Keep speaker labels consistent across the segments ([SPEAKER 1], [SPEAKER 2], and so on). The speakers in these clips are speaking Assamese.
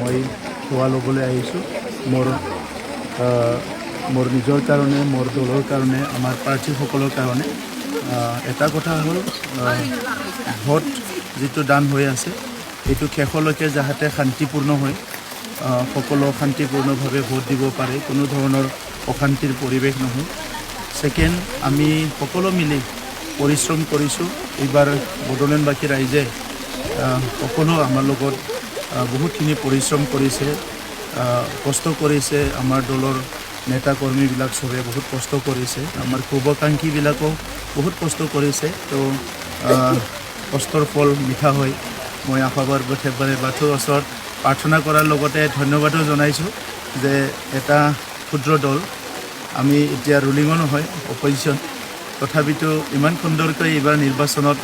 [SPEAKER 1] মই সেৱা ল'বলৈ আহিছোঁ মোৰ নিজৰ কাৰণে মোৰ দলৰ কাৰণে আমাৰ প্ৰাৰ্থীসকলৰ কাৰণে এটা কথা হ'ল ভোট যিটো দান হৈ আছে এইটো শেষলৈকে যাতে শান্তিপূৰ্ণ হয় সকলো শান্তিপূৰ্ণভাৱে ভোট দিব পাৰে কোনো ধৰণৰ অশান্তিৰ পৰিৱেশ নহয় ছেকেণ্ড আমি সকলো মিলি পৰিশ্ৰম কৰিছোঁ এইবাৰ বড়োলেণ্ডবাসী ৰাইজে সকলো আমাৰ লগত বহুতখিনি পৰিশ্ৰম কৰিছে কষ্ট কৰিছে আমাৰ দলৰ নেতা কৰ্মীবিলাক চবে বহুত কষ্ট কৰিছে আমাৰ শুভাকাংক্ষীবিলাকো বহুত কষ্ট কৰিছে তো কষ্টৰ ফল মিঠা হয় মই আশাবাদ প্ৰত্যেকবাৰে বাথৌৰ ওচৰত প্ৰাৰ্থনা কৰাৰ লগতে ধন্যবাদো জনাইছোঁ যে এটা ক্ষুদ্ৰ দল আমি এতিয়া ৰুলিঙো নহয় অপজিশ্যন তথাপিতো ইমান সুন্দৰকৈ এইবাৰ নিৰ্বাচনত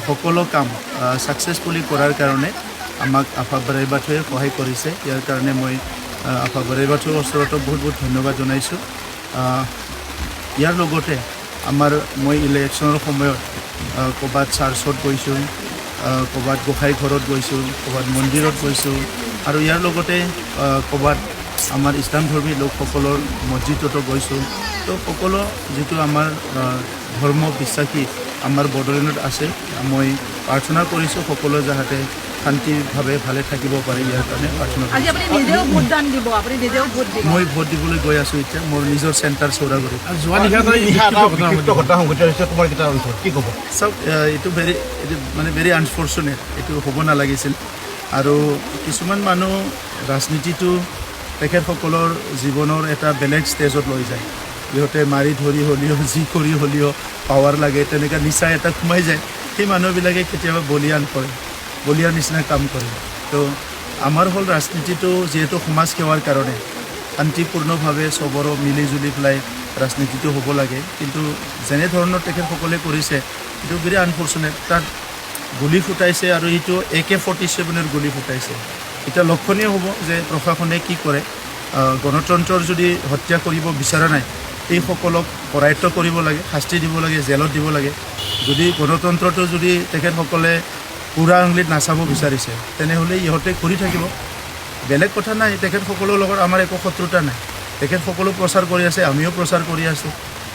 [SPEAKER 1] সকলো কাম ছাকচেছফুলি কৰাৰ কাৰণে আমাক আফা বৰাই বাথৌৱে সহায় কৰিছে ইয়াৰ কাৰণে মই আফা বৰাই বাথৌৰ ওচৰতো বহুত বহুত ধন্যবাদ জনাইছোঁ ইয়াৰ লগতে আমাৰ মই ইলেকশ্যনৰ সময়ত ক'ৰবাত চাৰ্চত গৈছোঁ ক'ৰবাত গোসাঁই ঘৰত গৈছোঁ ক'ৰবাত মন্দিৰত গৈছোঁ আৰু ইয়াৰ লগতে ক'ৰবাত আমাৰ ইছলাম ধৰ্মী লোকসকলৰ মছজিদতো গৈছোঁ তো সকলো যিটো আমাৰ ধৰ্ম বিশ্বাসী আমাৰ বড়োলেণ্ডত আছে মই প্ৰাৰ্থনা কৰিছোঁ সকলো যাতে শান্তিভাৱে ভালে থাকিব পাৰে ইয়াৰ কাৰণে প্ৰাৰ্থনা মই ভোট দিবলৈ গৈ আছোঁ এতিয়া মোৰ নিজৰ চেণ্টাৰ চৌৰাগুৰিত চাওক এইটো ভেৰি আনফৰ্চুনেট এইটো হ'ব নালাগিছিল আৰু কিছুমান মানুহ ৰাজনীতিটো তেখেতসকলৰ জীৱনৰ এটা বেলেগ ষ্টেজত লৈ যায় ইহঁতে মাৰি ধৰি হ'লেও যি কৰি হ'লেও পাৱাৰ লাগে তেনেকৈ নিচা এটা সোমাই যায় সেই মানুহবিলাকে কেতিয়াবা বলিয়াৰ নিচিনা কাম কৰে তো আমাৰ হ'ল ৰাজনীতিটো যিহেতু সমাজ সেৱাৰ কাৰণে শান্তিপূৰ্ণভাৱে চবৰো মিলি জুলি পেলাই ৰাজনীতিটো হ'ব লাগে কিন্তু যেনে ধৰণৰ তেখেতসকলে কৰিছে এইটো ভেৰি আনফৰ্চুনেট তাত গুলি ফুটাইছে আৰু এইটো AK-47 গুলি ফুটাইছে এতিয়া লক্ষণীয় হ'ব যে প্ৰশাসনে কি কৰে গণতন্ত্ৰৰ যদি হত্যা কৰিব বিচৰা নাই এইসকলক কৰায়ত্ব কৰিব লাগে শাস্তি দিব লাগে জেলত দিব লাগে যদি গণতন্ত্ৰটো যদি তেখেতসকলে পুৰা আঙুলিত নাচাব বিচাৰিছে তেনেহ'লে ইহঁতে কৰি থাকিব বেলেগ কথা নাই তেখেতসকলৰ লগত আমাৰ একো শত্ৰুতা নাই তেখেতসকলো প্ৰচাৰ কৰি আছে আমিও প্ৰচাৰ কৰি আছোঁ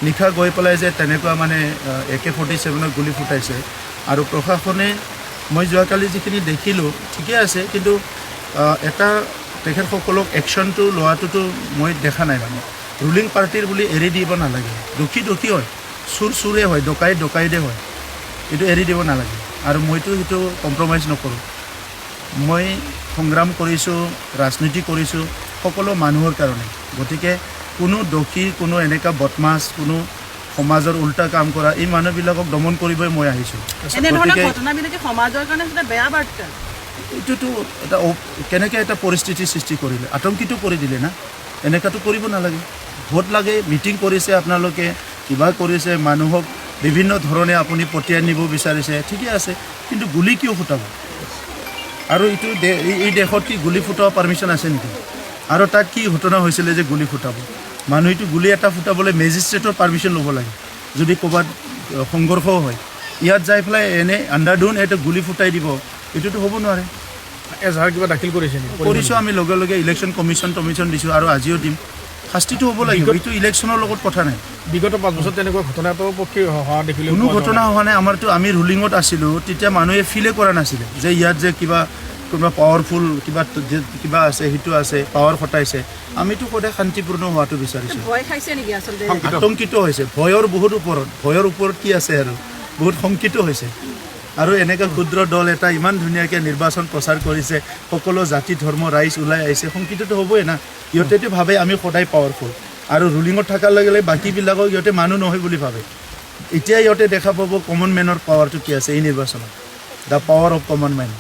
[SPEAKER 1] নিশা গৈ পেলাই যে তেনেকুৱা মানে AK-47 গুলি ফুটাইছে আৰু প্ৰশাসনে মই যোৱাকালি যিখিনি দেখিলোঁ ঠিকে আছে কিন্তু এটা তেখেতসকলক একশ্যনটো লোৱাটোতো মই দেখা নাই মানে ৰুলিং পাৰ্টিৰ বুলি এৰি দিব নালাগে দোষী হয় চুৰে হয় ডকাইতে হয় এইটো এৰি দিব নালাগে আৰু মইতো সেইটো কম্প্ৰমাইজ নকৰোঁ মই সংগ্ৰাম কৰিছোঁ ৰাজনীতি কৰিছোঁ সকলো মানুহৰ কাৰণে গতিকে কোনো দোষী কোনো এনেকুৱা বদমাছ কোনো সমাজৰ উল্টা কাম কৰা এই মানুহবিলাকক দমন কৰিবই মই আহিছোঁ এইটোতো এটা কেনেকৈ এটা পৰিস্থিতিৰ সৃষ্টি কৰিলে আতংকিত কৰি দিলে না এনেকুৱাতো কৰিব নালাগে ভোট লাগে মিটিং কৰিছে আপোনালোকে কিবা কৰিছে মানুহক বিভিন্ন ধৰণে আপুনি পঠিয়াই নিব বিচাৰিছে ঠিকে আছে কিন্তু গুলি কিয় ফুটাব আৰু এইটো এই দেশত কি গুলি ফুটাব পাৰ্মিশ্যন আছে নেকি আৰু তাত কি ঘটনা হৈছিলে যে গুলি ফুটাব মানুহ গুলি এটা ফুটাবলৈ মেজিষ্ট্ৰেটৰ পাৰ্মিশ্যন ল'ব লাগে যদি ক'ৰবাত সংঘৰ্ষ হয় ইয়াত যাই পেলাই এনে আণ্ডাৰডোন এটা গুলি ফুটাই দিব এইটোতো হ'ব নোৱাৰে
[SPEAKER 2] এজাহাৰ কিবা দাখিল
[SPEAKER 1] কৰিছোঁ আমি লগে লগে ইলেকশ্যন কমিশ্যন দিছোঁ আৰু আজিও দিম শাস্তিটো হ'ব লাগিব এইটো ইলেকশ্যনৰ লগত কথা নাই
[SPEAKER 2] বিগত 5 বছৰ তেনেকুৱা ঘটনাটো পক্ষে হোৱা দেখিলোঁ
[SPEAKER 1] কোনো ঘটনা হোৱা নাই আমাৰতো আমি ৰুলিঙত আছিলোঁ তেতিয়া মানুহে ফিলে কৰা নাছিলে যে ইয়াত যে কোনোবা পাৱাৰফুল কিবা আছে সেইটো আছে পাৱাৰ খটাইছে আমিতো সদায় শান্তিপূৰ্ণ হোৱাটো বিচাৰিছোঁ আতংকিত হৈছে ভয়ৰ ওপৰত কি আছে আৰু বহুত শংকিত হৈছে আৰু এনেকুৱা ক্ষুদ্ৰ দল এটা ইমান ধুনীয়াকৈ নিৰ্বাচন প্ৰচাৰ কৰিছে সকলো জাতি ধৰ্ম ৰাইজ ওলাই আহিছে শংকিতটো হ'বই না ইহঁতেতো ভাবে আমি সদায় পাৱাৰফুল আৰু ৰুলিঙত থকাৰ লগে লগে বাকীবিলাকক ইহঁতে মানুহ নহয় বুলি ভাবে এতিয়া ইহঁতে দেখা পাব কমন মেনৰ পাৱাৰটো কি আছে এই নিৰ্বাচনত the power of common man